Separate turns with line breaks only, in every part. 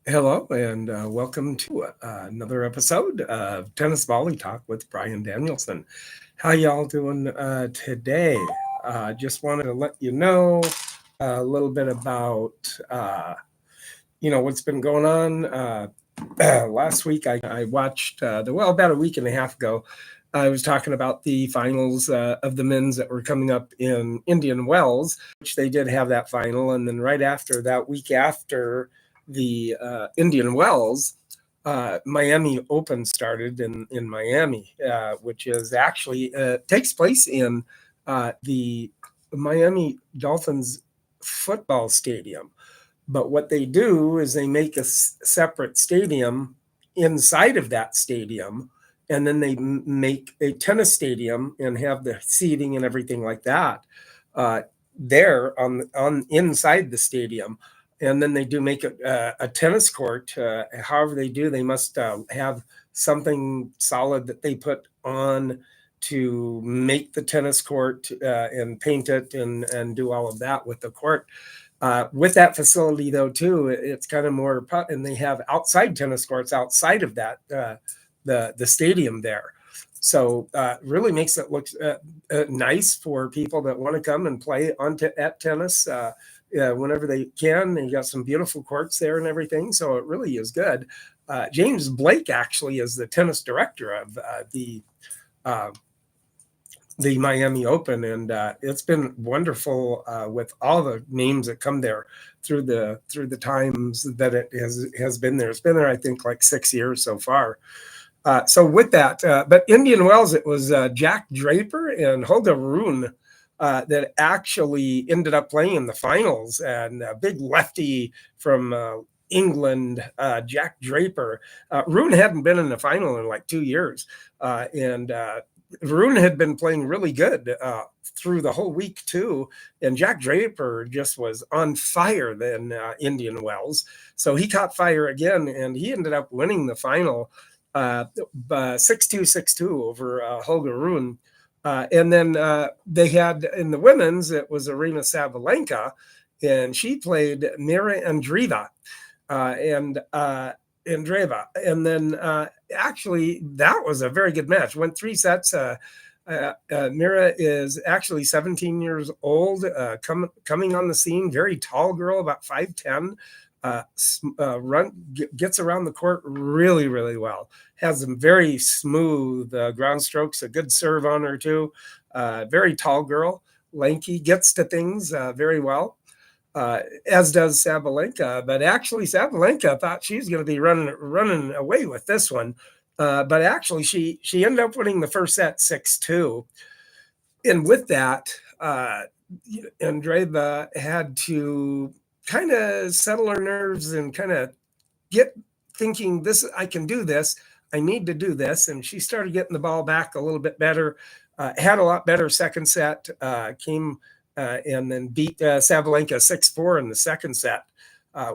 Hello and welcome to another episode of Tennis Volley Talk with Brian Danielson. How y'all doing today? Just wanted to let you know a little bit about what's been going on. Last week I watched about a week and a half ago. I was talking about the finals of the men's that were coming up in Indian Wells, which they did have that final, and then right after that, week after the Indian Wells, Miami Open started in Miami, which is actually takes place in the Miami Dolphins football stadium. But what they do is they make a separate stadium inside of that stadium, and then they make a tennis stadium and have the seating and everything like that there on inside the stadium. And then they do make a tennis court. However they do, they must have something solid that they put on to make the tennis court and paint it and do all of that with the court. With that facility, though, too, it's kind of more, and they have outside tennis courts outside of that, the stadium there. So really makes it look nice for people that want to come and play at tennis whenever they can. They got some beautiful courts there and everything. So it really is good. James Blake actually is the tennis director of the Miami Open, and it's been wonderful with all the names that come there through the times that it has been there. It's been there, I think, like 6 years so far. So with that, but Indian Wells, it was Jack Draper and Holga Rune that actually ended up playing in the finals, and a big lefty from England, Jack Draper. Rune hadn't been in the final in like 2 years, and Rune had been playing really good through the whole week too, and Jack Draper just was on fire in Indian Wells. So he caught fire again, and he ended up winning the final 6-2, 6-2 over Holga Rune. And then they had in the women's, it was Aryana Sabalenka, and she played Mirra Andreeva. And then actually that was a very good match. Went 3 sets. Mirra is actually 17 years old, coming on the scene. Very tall girl, about 5'10". Gets around the court really, really well. Has some very smooth ground strokes, a good serve on her too. Very tall girl, lanky, gets to things very well. As does Sabalenka, but actually Sabalenka thought she was going to be running away with this one, but actually she ended up winning the first set 6-2, and with that, Andreeva had to kind of settle her nerves and kind of get thinking, I can do this. I need to do this, and she started getting the ball back a little bit better. Had a lot better second set. And then beat Sabalenka 6-4 in the second set,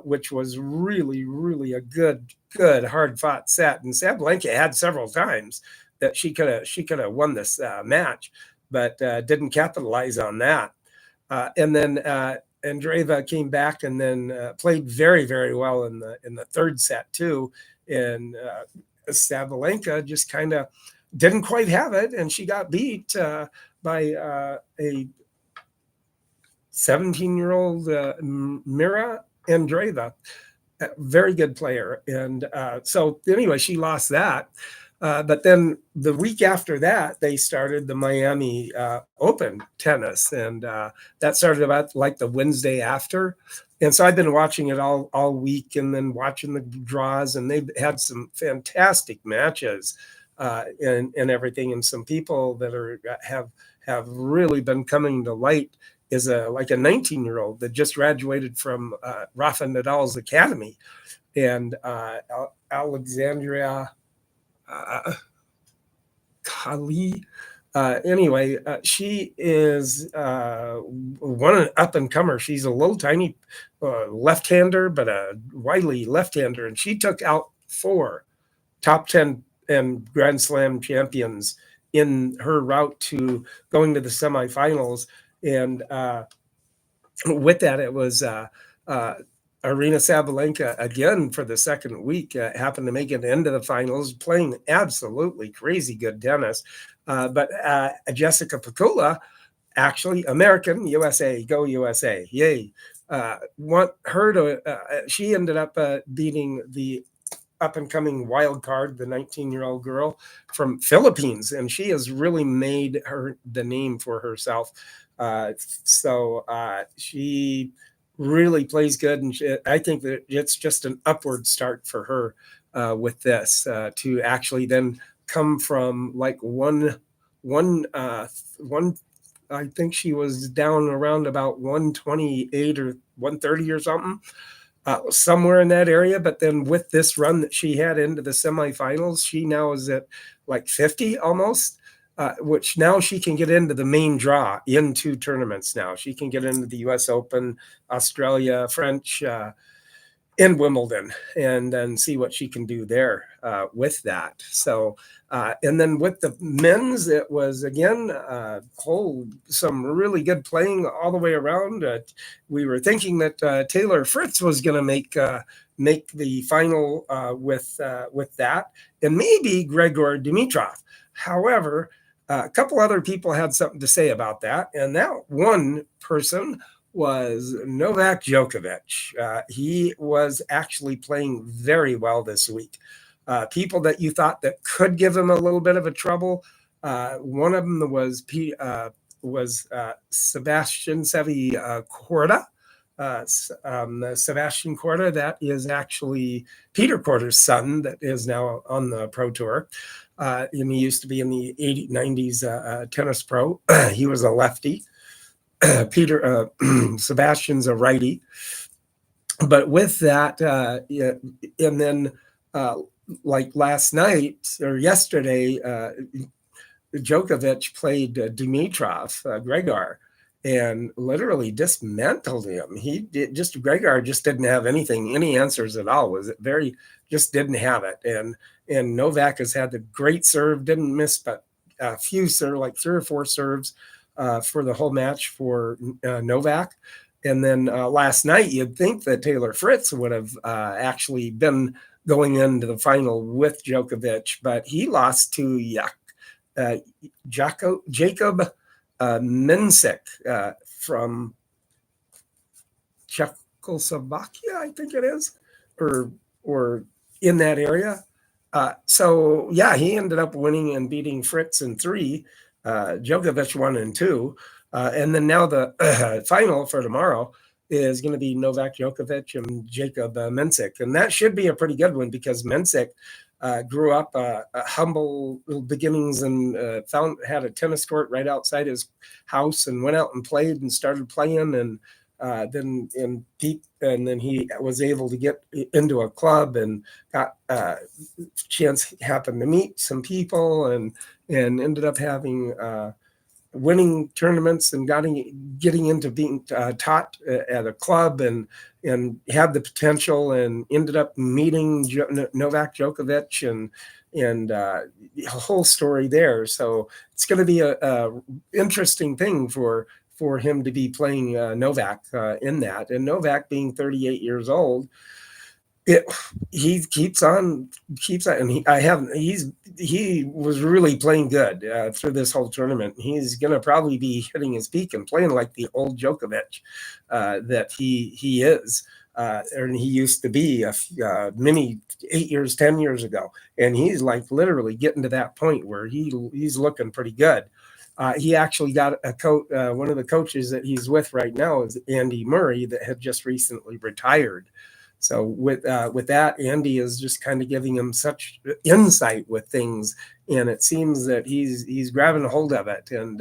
which was really, really a good, hard-fought set. And Sabalenka had several times that she could have won this match, but didn't capitalize on that. And then Andreeva came back and then played very, very well in the third set too. And Sabalenka just kind of didn't quite have it, and she got beat by a 17-year-old Mirra Andreeva, very good player. And so anyway, she lost that. But then the week after that, they started the Miami Open tennis, and that started about like the Wednesday after. And so I've been watching it all week, and then watching the draws, and they've had some fantastic matches and everything. And some people that have really been coming to light is like a 19-year-old that just graduated from Rafa Nadal's academy, and Alexandria Kali. Anyway, she is one up and comer. She's a little tiny left-hander, but a wily left-hander, and she took out 4 top 10 and Grand Slam champions in her route to going to the semifinals. And with that, it was Aryana Sabalenka, again, for the second week, happened to make it into the finals, playing absolutely crazy good tennis. But Jessica Pegula, actually American, USA, go USA, yay. Want her to, she ended up beating the up and coming wild card, the 19-year-old girl from Philippines, and she has really made the name for herself. She really plays good, and I think that it's just an upward start for her with this to actually then come from like one. I think she was down around about 128 or 130 or something, somewhere in that area. But then with this run that she had into the semifinals, she now is at like 50 almost, which now she can get into the main draw in 2 tournaments now. She can get into the US Open, Australia, French, in Wimbledon, and then see what she can do there with that. So, and then with the men's, it was again some really good playing all the way around. We were thinking that Taylor Fritz was going to make the final with that, and maybe Grigor Dimitrov. However, a couple other people had something to say about that, and that one person was Novak Djokovic. He was actually playing very well this week. People that you thought that could give him a little bit of a trouble. One of them was Sebastian Corda. Sebastian Corda, that is actually Peter Corda's son, that is now on the Pro Tour. And he used to be in the 80s, 90s tennis pro. He was a lefty. Sebastian's a righty. But with that, and then like last night or yesterday, Djokovic played Dimitrov, Grigor, and literally dismantled him. Grigor just didn't have any answers at all. Just didn't have it. And Novak has had the great serve, didn't miss but a few like 3 or 4 serves for the whole match for Novak. And then last night, you'd think that Taylor Fritz would have actually been going into the final with Djokovic, but he lost to Jakub Mensik from Czechoslovakia, I think it is, or in that area. He ended up winning and beating Fritz in 3. Djokovic 1 and 2. And then now the final for tomorrow is going to be Novak Djokovic and Jakub Mensik. And that should be a pretty good one because Mensik grew up humble beginnings and had a tennis court right outside his house and went out and played and started playing. And then he was able to get into a club and got happened to meet some people and ended up having winning tournaments and getting into being taught at a club and had the potential and ended up meeting Novak Djokovic and the whole story there. So it's going to be a interesting thing for him to be playing Novak in that. And Novak being 38 years old, he keeps on, and he was really playing good through this whole tournament. He's going to probably be hitting his peak and playing like the old Djokovic that he is. And he used to be many 10 years ago. And he's like literally getting to that point where he's looking pretty good. He actually got one of the coaches that he's with right now is Andy Murray that had just recently retired. So with that, Andy is just kind of giving him such insight with things, and it seems that he's grabbing a hold of it, and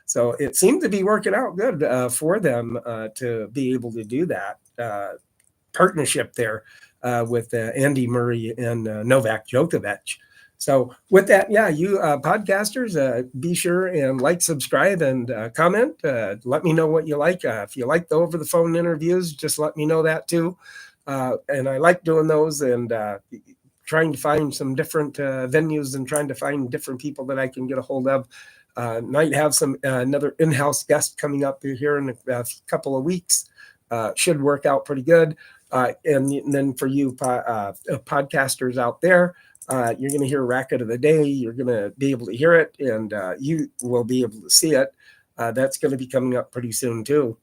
so it seemed to be working out good for them to be able to do that partnership there with Andy Murray and Novak Djokovic. So with that, you podcasters, be sure and like, subscribe, and comment. Let me know what you like. If you like the over-the-phone interviews, just let me know that too. And I like doing those and trying to find some different venues and trying to find different people that I can get a hold of. Might have another in-house guest coming up here in a couple of weeks. Should work out pretty good. And then for you podcasters out there, you're going to hear Racket of the Day. You're going to be able to hear it, and you will be able to see it. That's going to be coming up pretty soon too.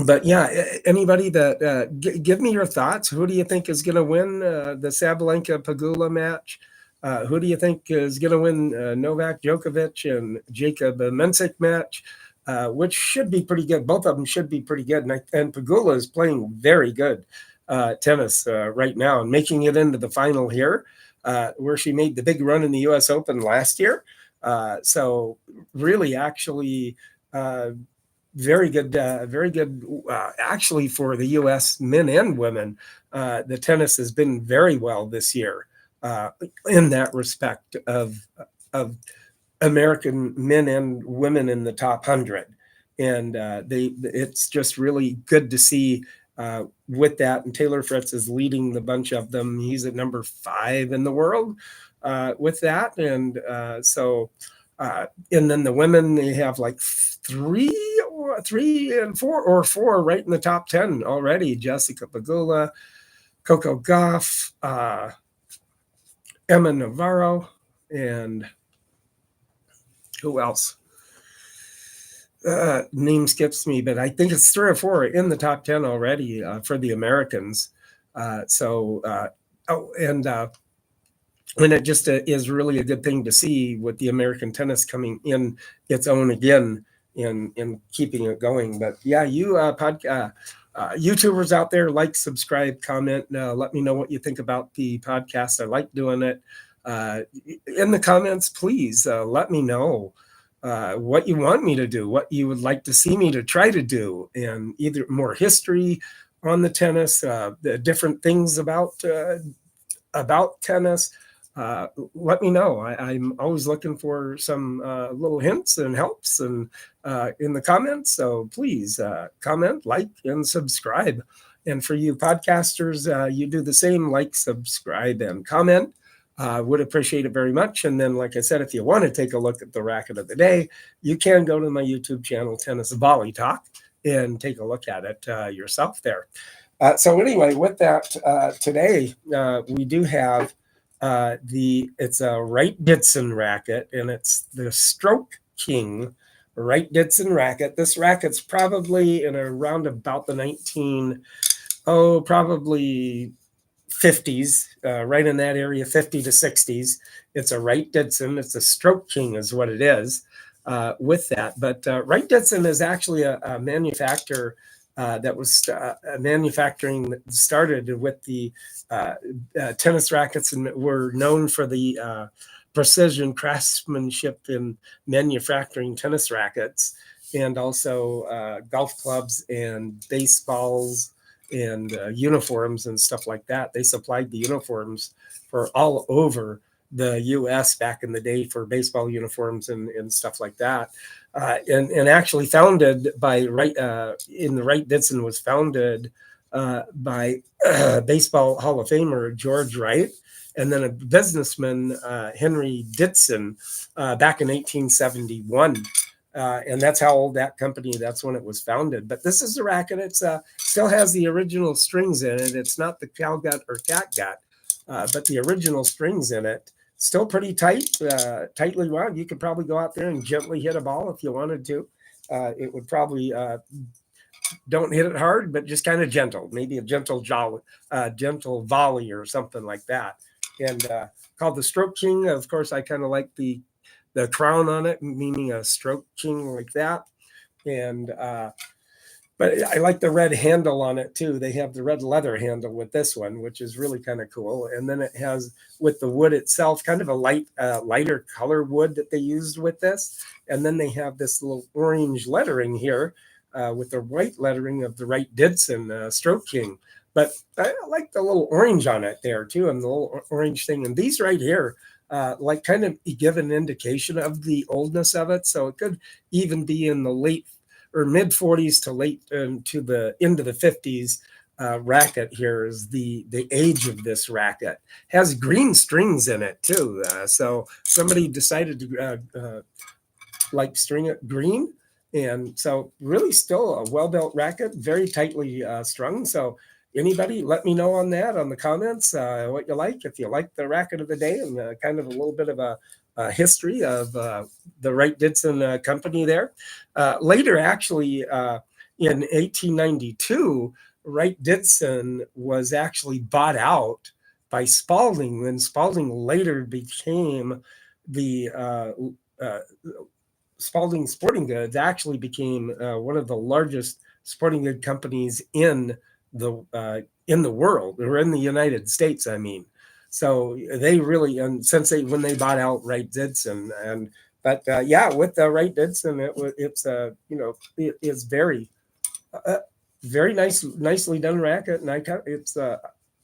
But yeah, anybody that give me your thoughts. Who do you think is going to win the Sabalenka Pegula match? Who do you think is going to win Novak Djokovic and Jakub Mensik match? Which should be pretty good. Both of them should be pretty good. And Pegula is playing very good tennis right now and making it into the final here, where she made the big run in the U.S. Open last year. So really, actually, very good. Actually, for the U.S. men and women, the tennis has been very well this year in that respect of American men and women in the top 100, and it's just really good to see with that. And Taylor Fritz is leading the bunch of them. He's at number 5 in the world with that, and and then the women, they have like 3 and 4 right in the top 10 already. Jessica Pegula, Coco Gauff, Emma Navarro, and who else? Name skips me, but I think it's 3 or 4 in the top 10 already for the Americans. And it just is really a good thing to see with the American tennis coming in its own again and keeping it going. But yeah, you YouTubers out there, like, subscribe, comment. Let me know what you think about the podcast. I like doing it. In the comments, please let me know what you want me to do, what you would like to see me to try to do, and either more history on the tennis, the different things about tennis. Let me know. I'm always looking for some little hints and helps and in the comments. So please comment, like, and subscribe. And for you podcasters, you do the same: like, subscribe, and comment. Would appreciate it very much. And then, like I said, if you want to take a look at the Racket of the Day, you can go to my YouTube channel, Tennis Volley Talk, and take a look at it yourself there. So anyway, with that, today we do have it's a Wright-Didson racket, and it's the Stroke King Wright-Didson racket. This racket's probably in around about the probably 50s, right in that area, 50 to 60s. It's a Wright-Didson. It's a Stroke King is what it is with that. But Wright-Didson is actually a manufacturer that was manufacturing that started with the tennis rackets, and were known for the precision craftsmanship in manufacturing tennis rackets, and also golf clubs and baseballs and uniforms and stuff like that. They supplied the uniforms for all over the U.S. back in the day for baseball uniforms and stuff like that. And actually founded by in the Wright-Didson was founded by Baseball Hall of Famer George Wright, and then a businessman, Henry Didson, back in 1871. And that's how old that company, that's when it was founded. But this is a racket. It's still has the original strings in it. It's not the Calgut or Catgut, but the original strings in it. Still pretty tight, tightly wound. You could probably go out there and gently hit a ball if you wanted to. It would probably don't hit it hard, but just kind of gentle, maybe a gentle volley or something like that. And called the Stroke King. Of course, I kind of like the crown on it, meaning a Stroke King like that. And but I like the red handle on it too. They have the red leather handle with this one, which is really kind of cool. And then it has, with the wood itself, kind of a lighter color wood that they used with this. And then they have this little orange lettering here with the white lettering of the Wright-Didson Stroke King. But I like the little orange on it there too, and the little orange thing. And these right here, like, kind of give an indication of the oldness of it. So it could even be in the late or mid 40s to late to the into the 50s. Racket here is the age of this racket. Has green strings in it too. So somebody decided to like string it green. And so really still a well-built racket, very tightly strung. So anybody, let me know on that, on the comments, what you like, if you like the racket of the day, and kind of a little bit of a history of the Wright Didson company there. Later, actually, in 1892, Wright Didson was actually bought out by Spalding, when Spalding later became the Spalding Sporting Goods actually became one of the largest sporting good companies in the world, or in the United States, I mean. So they really, and since when they bought out Wright Didson, and but yeah, with Wright Didson, it's very nicely done racket, and it's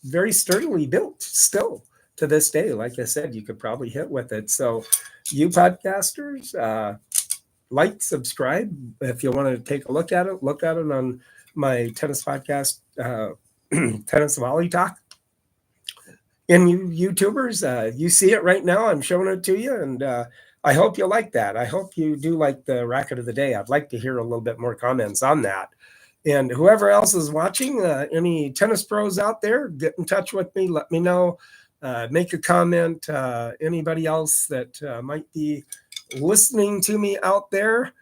very sturdily built still to this day. Like I said, you could probably hit with it. So you podcasters, like, subscribe if you want to take a look at it. Look at it on my tennis podcast, Tennis Volley Talk. And you YouTubers, you see it right now. I'm showing it to you, and I hope you like that. I hope you do like the racket of the day. I'd like to hear a little bit more comments on that. And whoever else is watching, any tennis pros out there, get in touch with me. Let me know. Make a comment. Anybody else that might be listening to me out there,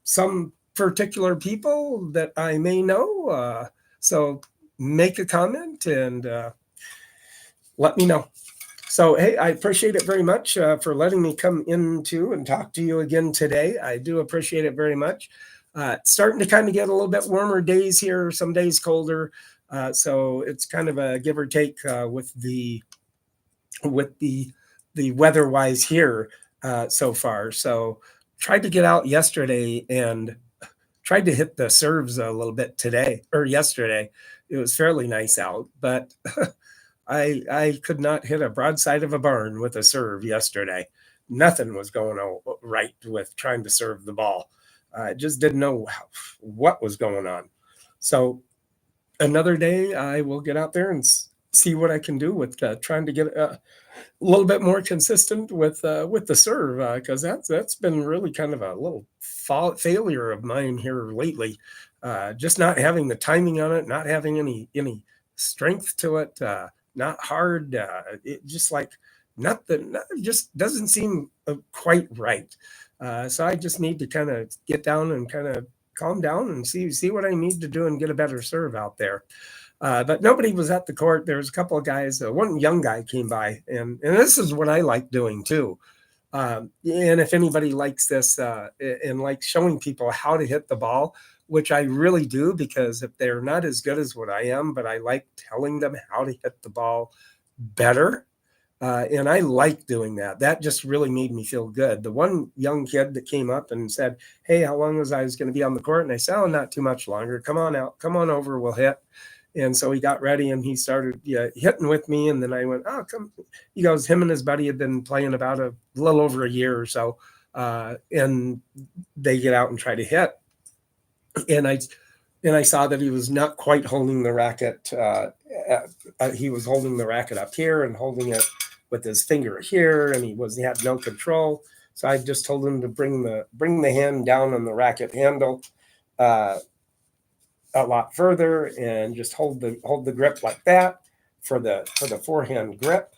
some particular people that I may know. So make a comment and let me know. So, hey, I appreciate it very much for letting me come into and talk to you again today. I do appreciate it very much. It's starting to kind of get a little bit warmer days here, some days colder. So it's kind of a give or take with the weather-wise here so far. So tried to get out yesterday and tried to hit the serves a little bit today, or yesterday. It was fairly nice out, but I could not hit a broadside of a barn with a serve yesterday. Nothing was going right with trying to serve the ball. I just didn't know what was going on. So another day I will get out there and see what I can do with trying to get a little bit more consistent with the serve, because that's been really kind of a little failure of mine here lately. Just not having the timing on it, not having any strength to it, not hard. It just like just doesn't seem quite right. So I just need to kind of get down and kind of calm down and see what I need to do and get a better serve out there. But nobody was at the court. There was a couple of guys. One young guy came by, and this is what I like doing too. And if anybody likes this and likes showing people how to hit the ball, which I really do, because if they're not as good as what I am, but I like telling them how to hit the ball better. And I like doing that. That just really made me feel good. The one young kid that came up and said, "Hey, how long was I going to be on the court?" And I said, "Oh, not too much longer. Come on out. Come on over. We'll hit." And so he got ready and he started hitting with me. And then I went, "Oh, come." He goes, him and his buddy had been playing about a little over a year or so. And they get out and try to hit. And I saw that he was not quite holding the racket. He was holding the racket up here and holding it with his finger here, and he had no control. So I just told him to bring the hand down on the racket handle a lot further, and just hold the grip like that for the forehand grip,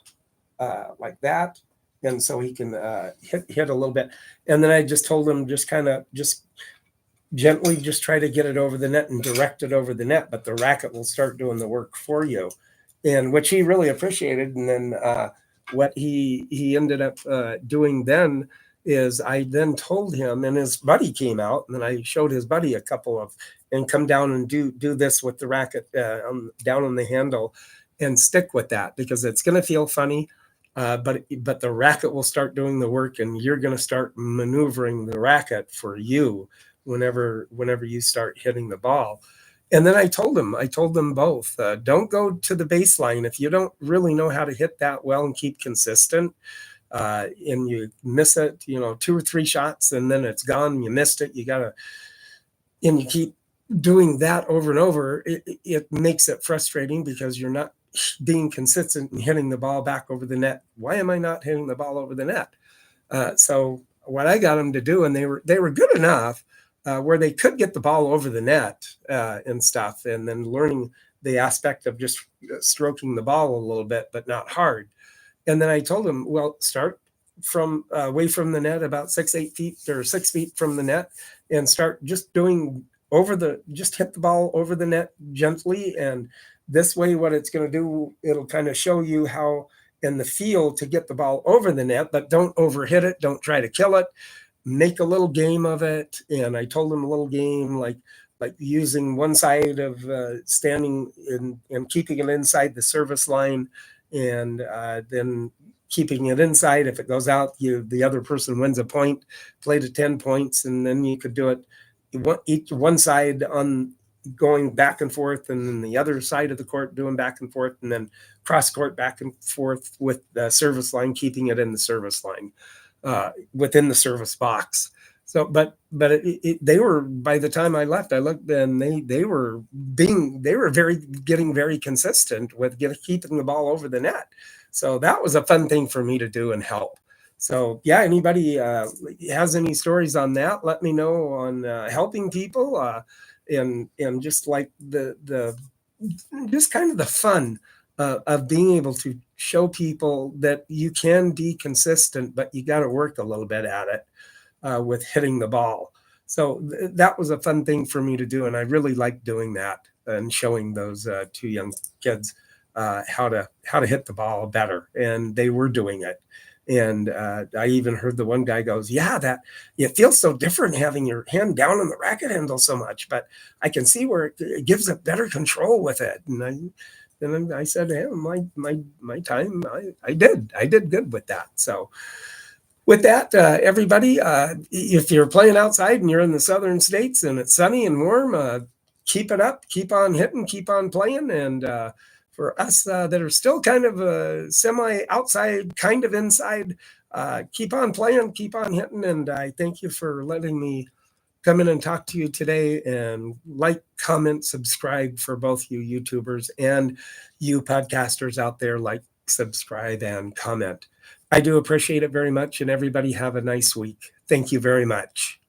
like that, and so he can hit a little bit. And then I just told him just gently just try to get it over the net and direct it over the net, but the racket will start doing the work for you, and which he really appreciated. And then what he ended up doing then is I then told him, and his buddy came out, and then I showed his buddy a couple of, and come down and do this with the racket down on the handle and stick with that, because it's going to feel funny, but the racket will start doing the work, and you're going to start maneuvering the racket for you whenever you start hitting the ball. And then I told them both, don't go to the baseline if you don't really know how to hit that well and keep consistent. And you miss it, 2 or 3 shots, and then it's gone. You missed it. And you keep doing that over and over. It makes it frustrating because you're not being consistent and hitting the ball back over the net. Why am I not hitting the ball over the net? So what I got them to do, and they were good enough where they could get the ball over the net and stuff, and then learning the aspect of just stroking the ball a little bit, but not hard. And then I told him, well, start from away from the net, about 6 feet from the net, and start just doing just hit the ball over the net gently. And this way, what it's going to do, it'll kind of show you how in the field to get the ball over the net, but don't overhit it. Don't try to kill it. Make a little game of it. And I told him a little game like using one side of standing and keeping it inside the service line, and then keeping it inside. If it goes out, the other person wins a point. Play to 10 points, and then you could do it one side on going back and forth, and then the other side of the court doing back and forth, and then cross court back and forth with the service line, keeping it in the service line, within the service box. So, but they were, by the time I left, I looked, and they were getting very consistent with keeping the ball over the net. So that was a fun thing for me to do and help. So yeah, anybody has any stories on that, let me know on helping people and just like the just kind of the fun of being able to show people that you can be consistent, but you got to work a little bit at it with hitting the ball. So that was a fun thing for me to do, and I really liked doing that and showing those two young kids how to hit the ball better, and they were doing it. And I even heard the one guy goes, yeah, that it feels so different having your hand down on the racket handle so much, but I can see where it gives it better control with it. And then I said to him, my time, I did good with that. So with that, everybody, if you're playing outside and you're in the southern states and it's sunny and warm, keep it up, keep on hitting, keep on playing. And for us that are still kind of semi outside, kind of inside, keep on playing, keep on hitting. And I thank you for letting me come in and talk to you today, and like, comment, subscribe for both you YouTubers and you podcasters out there. Like, subscribe, and comment. I do appreciate it very much, and everybody have a nice week. Thank you very much.